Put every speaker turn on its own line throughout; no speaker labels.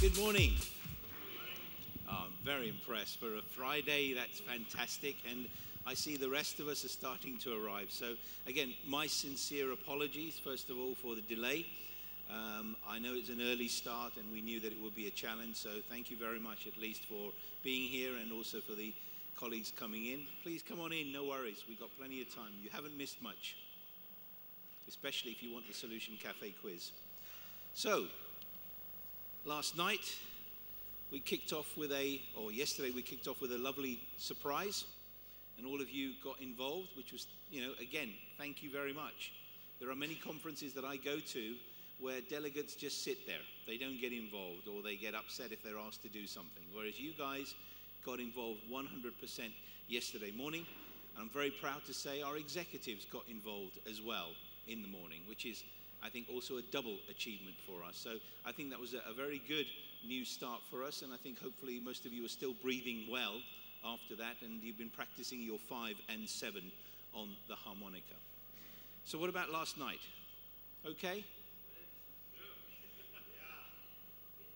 Good morning. I'm very impressed. For a Friday, that's fantastic. And I see the rest of us are starting to arrive. So again, my sincere apologies, first of all, for the delay. I know it's an early start and we knew that it would be a challenge. So thank you very much, at least, for being here and also for the colleagues coming in. Please come on in, no worries. We've got plenty of time. You haven't missed much, especially if you want the Solution Cafe quiz. So, last night we kicked off with yesterday we kicked off with a lovely surprise, and all of you got involved, which was, again, thank you very much. There are many conferences that I go to where delegates just sit there. They don't get involved, or they get upset if they're asked to do something, whereas you guys got involved 100% yesterday morning. And I'm very proud to say our executives got involved as well in the morning, which is, I think, also a double achievement for us. So I think that was a very good new start for us, and I think hopefully most of you are still breathing well after that, and you've been practicing your 5 and 7 on the harmonica. So what about last night? Okay?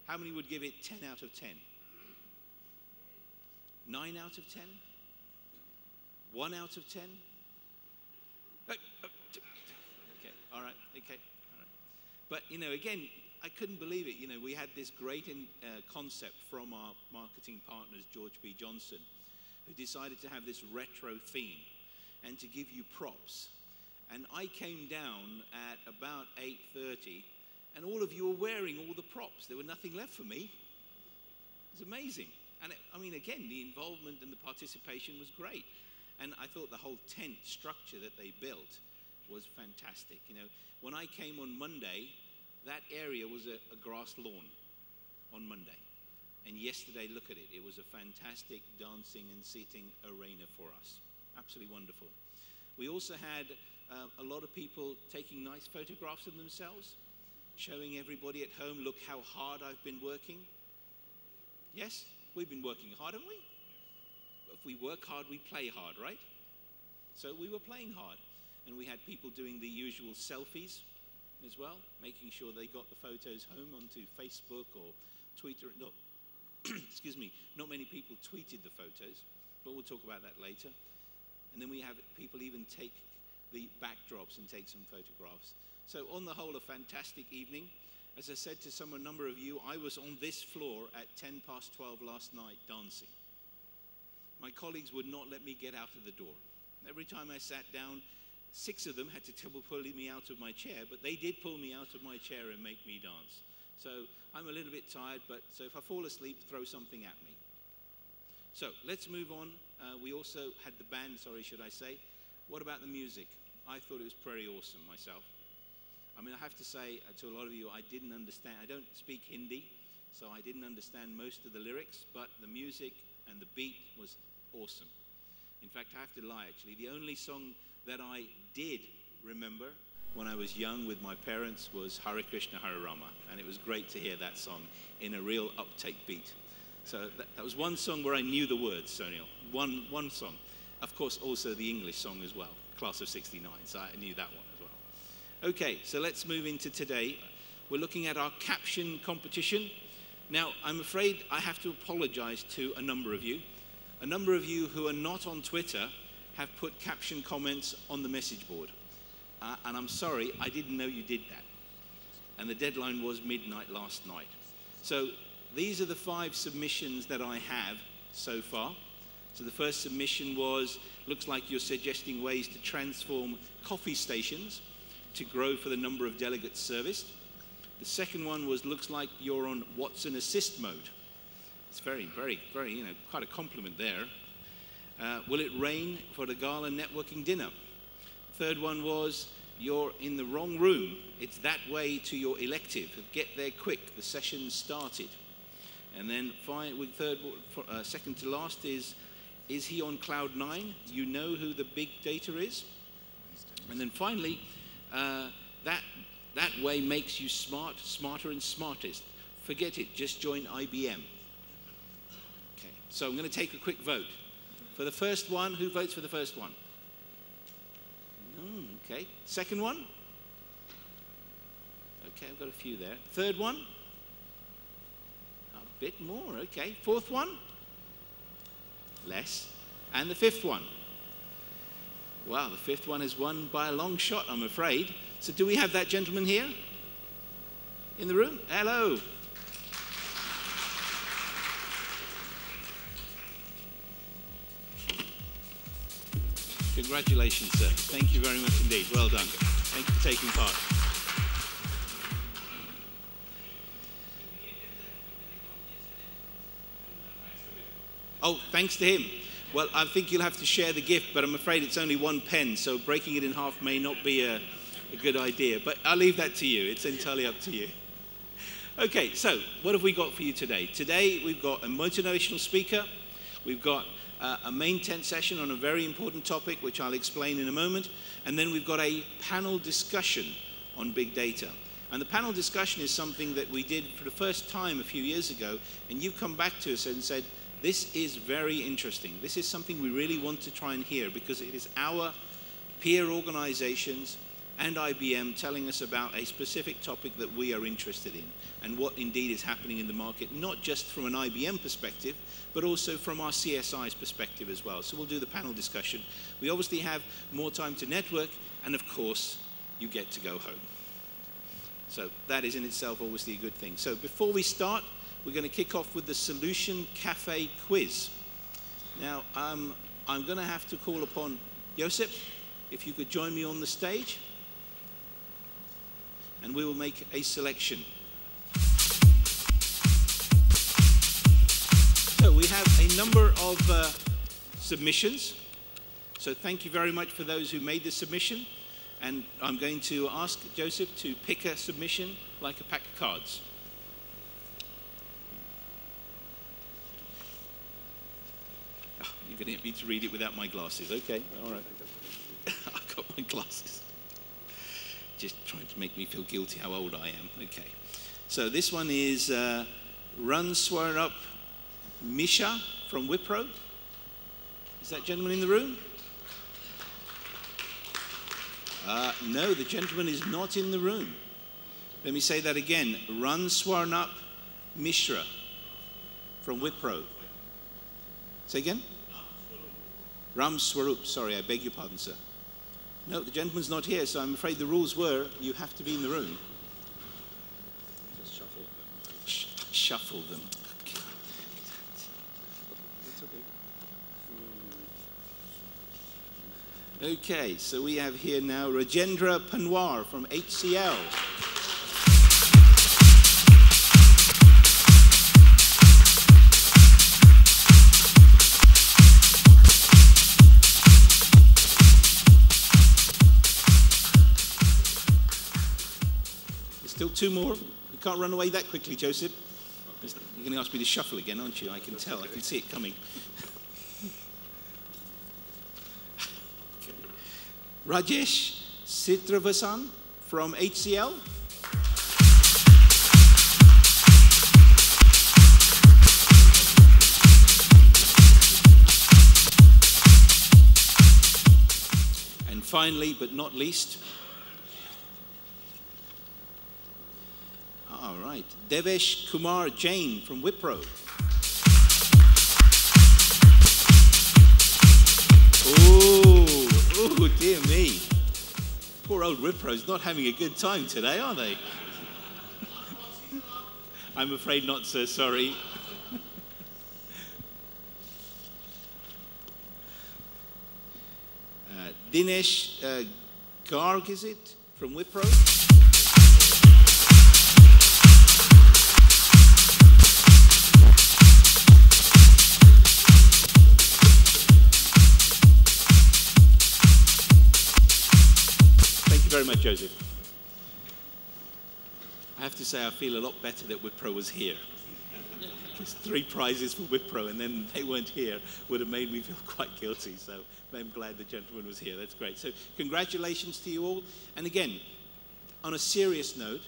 How many would give it 10 out of 10? 9 out of 10? 1 out of 10? Okay, all right, okay. But, again, I couldn't believe it. We had this great concept from our marketing partners, George B. Johnson, who decided to have this retro theme and to give you props. And I came down at about 8:30, and all of you were wearing all the props. There was nothing left for me. It was amazing. And, again, the involvement and the participation was great. And I thought the whole tent structure that they built was fantastic. When I came on Monday, that area was a grass lawn on Monday. And yesterday, look at it. It was a fantastic dancing and seating arena for us. Absolutely wonderful. We also had a lot of people taking nice photographs of themselves, showing everybody at home, look how hard I've been working. Yes, we've been working hard, haven't we? If we work hard, we play hard, right? So we were playing hard. And we had people doing the usual selfies as well, making sure they got the photos home onto Facebook or Twitter. No, excuse me, not many people tweeted the photos, but we'll talk about that later. And then we have people even take the backdrops and take some photographs. So on the whole, a fantastic evening. As I said to a number of you, I was on this floor at 12:10 last night dancing. My colleagues would not let me get out of the door. Every time I sat down, 6 of them had to pull me out of my chair, but they did pull me out of my chair and make me dance. So I'm a little bit tired, so if I fall asleep, throw something at me. So let's move on. We also had the band, should I say. What about the music? I thought it was pretty awesome myself. I have to say to a lot of you, I didn't understand. I don't speak Hindi, so I didn't understand most of the lyrics, but the music and the beat was awesome. In fact, I have to lie, actually. The only song that I did remember when I was young with my parents was Hare Krishna, Hare Rama, and it was great to hear that song in a real uptake beat. So that was one song where I knew the words, Sonil. One song. Of course, also the English song as well, Class of '69, so I knew that one as well. Okay, so let's move into today. We're looking at our caption competition. Now, I'm afraid I have to apologize to a number of you. A number of you who are not on Twitter have put caption comments on the message board. And I'm sorry, I didn't know you did that. And the deadline was midnight last night. So these are the 5 submissions that I have so far. So the first submission was, looks like you're suggesting ways to transform coffee stations to grow for the number of delegates serviced. The second one was, looks like you're on Watson assist mode. It's very, very, very, quite a compliment there. Will it rain for the gala networking dinner? Third one was, you're in the wrong room. It's that way to your elective. Get there quick. The session started. And then second to last is he on cloud 9? You know who the big data is? And then finally, that way makes you smart, smarter and smartest. Forget it. Just join IBM. Okay. So I'm going to take a quick vote. For the first one, who votes for the first one? Okay. Second one? Okay, I've got a few there. Third one? Bit more, okay. Fourth one? Less. And the fifth one? Well, the fifth one is won by a long shot, I'm afraid. So do we have that gentleman here in the room? Hello. Congratulations, sir. Thank you very much indeed. Well done. Thank you for taking part. Oh, thanks to him. Well, I think you'll have to share the gift, but I'm afraid it's only one pen, so breaking it in half may not be a good idea. But I'll leave that to you. It's entirely up to you. Okay, so what have we got for you today? Today we've got a motivational speaker. We've got a main tent session on a very important topic, which I'll explain in a moment. And then we've got a panel discussion on big data. And the panel discussion is something that we did for the first time a few years ago. And you've come back to us and said, this is very interesting. This is something we really want to try and hear, because it is our peer organizations and IBM telling us about a specific topic that we are interested in and what indeed is happening in the market, not just from an IBM perspective, but also from our CSI's perspective as well. So we'll do the panel discussion. We obviously have more time to network, and of course, you get to go home. So that is in itself obviously a good thing. So before we start, we're going to kick off with the Solution Cafe quiz. Now, I'm going to have to call upon Josip, if you could join me on the stage, and we will make a selection. So we have a number of submissions. So thank you very much for those who made the submission. And I'm going to ask Joseph to pick a submission like a pack of cards. Oh, you're going to get me to read it without my glasses. Okay, all right. I've got my glasses. Just trying to make me feel guilty how old I am. Okay. So this one is Run Swear Up Misha from Wipro. Is that gentleman in the room? No, the gentleman is not in the room. Let me say that again. Run Swarnap Mishra from Wipro. Say again? Ram Swarup. Sorry, I beg your pardon, sir. No, the gentleman's not here, so I'm afraid the rules were you have to be in the room.
Just shuffle them.
Shuffle them. Okay.
That's okay.
Okay, so we have here now Rajendra Panwar from HCL. There's still two more. You can't run away that quickly, Joseph. You're going to ask me to shuffle again, aren't you? I can tell. I can see it coming. Rajesh Sitravasan from HCL. And finally, but not least, all right, Devesh Kumar Jain from Wipro. Oh, dear me. Poor old Wipro's not having a good time today, are they? I'm afraid not, sir, sorry. Dinesh Garg, is it, from Wipro? Very much, Joseph. I have to say I feel a lot better that Wipro was here. Because 3 prizes for Wipro and then they weren't here would have made me feel quite guilty. So I'm glad the gentleman was here. That's great. So congratulations to you all. And again, on a serious note,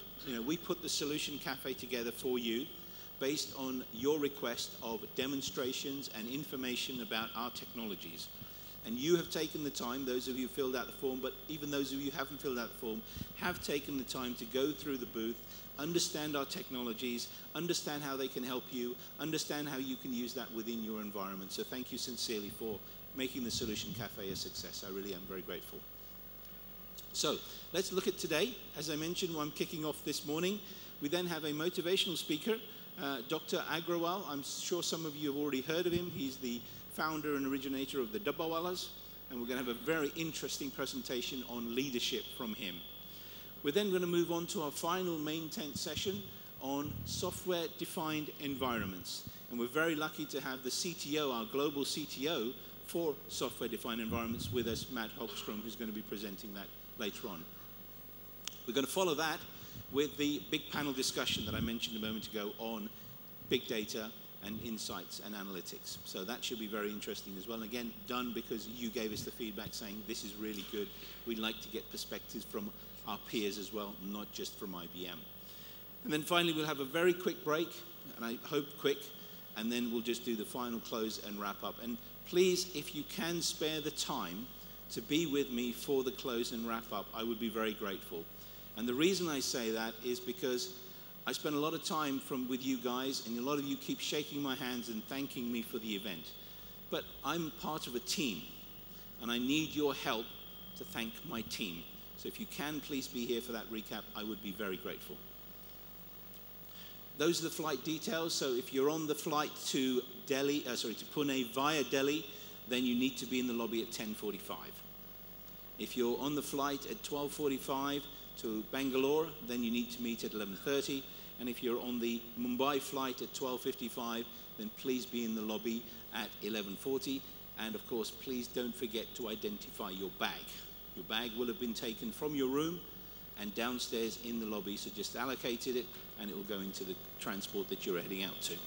we put the Solution Cafe together for you based on your request of demonstrations and information about our technologies. And you have taken the time, those of you who filled out the form, but even those of you who haven't filled out the form, have taken the time to go through the booth, understand our technologies, understand how they can help you, understand how you can use that within your environment. So thank you sincerely for making the Solution Cafe a success. I really am very grateful. So let's look at today. As I mentioned, I'm kicking off this morning. We then have a motivational speaker, Dr. Agrawal. I'm sure some of you have already heard of him. He's the founder and originator of the Dabbawalas, and we're going to have a very interesting presentation on leadership from him. We're then going to move on to our final main tent session on software-defined environments. And we're very lucky to have the CTO, our global CTO for software-defined environments with us, Matt Hogstrom, who's going to be presenting that later on. We're going to follow that with the big panel discussion that I mentioned a moment ago on big data and insights and analytics. So that should be very interesting as well. And again, done because you gave us the feedback saying this is really good. We'd like to get perspectives from our peers as well, not just from IBM. And then finally, we'll have a very quick break, and I hope quick, and then we'll just do the final close and wrap up. And please, if you can spare the time to be with me for the close and wrap up, I would be very grateful. And the reason I say that is because I spend a lot of time with you guys, and a lot of you keep shaking my hands and thanking me for the event. But I'm part of a team, and I need your help to thank my team. So if you can please be here for that recap, I would be very grateful. Those are the flight details. So if you're on the flight to Pune via Delhi, then you need to be in the lobby at 10:45. If you're on the flight at 12:45 to Bangalore, then you need to meet at 11:30. And if you're on the Mumbai flight at 12:55, then please be in the lobby at 11:40. And of course, please don't forget to identify your bag. Your bag will have been taken from your room and downstairs in the lobby, so just allocated it, and it will go into the transport that you're heading out to.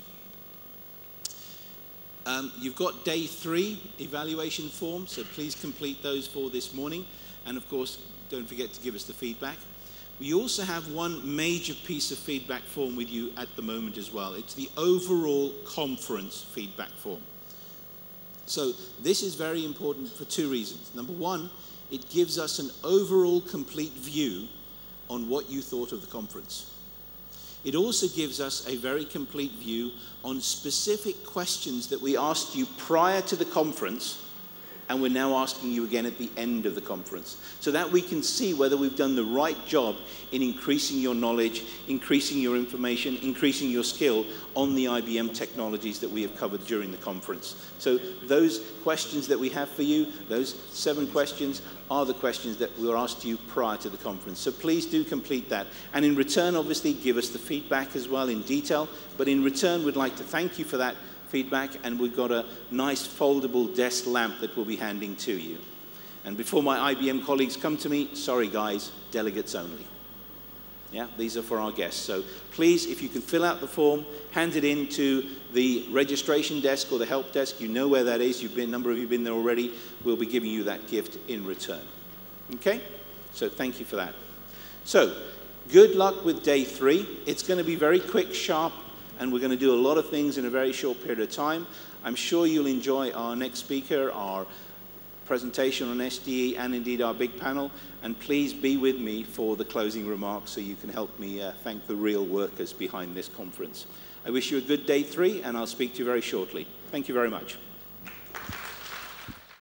You've got day 3 evaluation forms, so please complete those for this morning. And of course, don't forget to give us the feedback. We also have one major piece of feedback form with you at the moment as well. It's the overall conference feedback form. So this is very important for 2 reasons. Number one, it gives us an overall complete view on what you thought of the conference. It also gives us a very complete view on specific questions that we asked you prior to the conference, and we're now asking you again at the end of the conference, so that we can see whether we've done the right job in increasing your knowledge, increasing your information, increasing your skill on the IBM technologies that we have covered during the conference. So those questions that we have for you, those 7 questions, are the questions that we were asked you prior to the conference. So please do complete that. And in return, obviously, give us the feedback as well in detail. But in return, we'd like to thank you for that feedback, and we've got a nice foldable desk lamp that we'll be handing to you. And before my IBM colleagues come to me, sorry guys, delegates only. Yeah, these are for our guests. So please, if you can fill out the form, hand it in to the registration desk or the help desk. You know where that is. A number of you have been there already. We'll be giving you that gift in return. Okay? So thank you for that. So good luck with day 3. It's going to be very quick, sharp, and we're going to do a lot of things in a very short period of time. I'm sure you'll enjoy our next speaker, our presentation on SDE, and indeed our big panel. And please be with me for the closing remarks so you can help me thank the real workers behind this conference. I wish you a good day 3, and I'll speak to you very shortly. Thank you very much.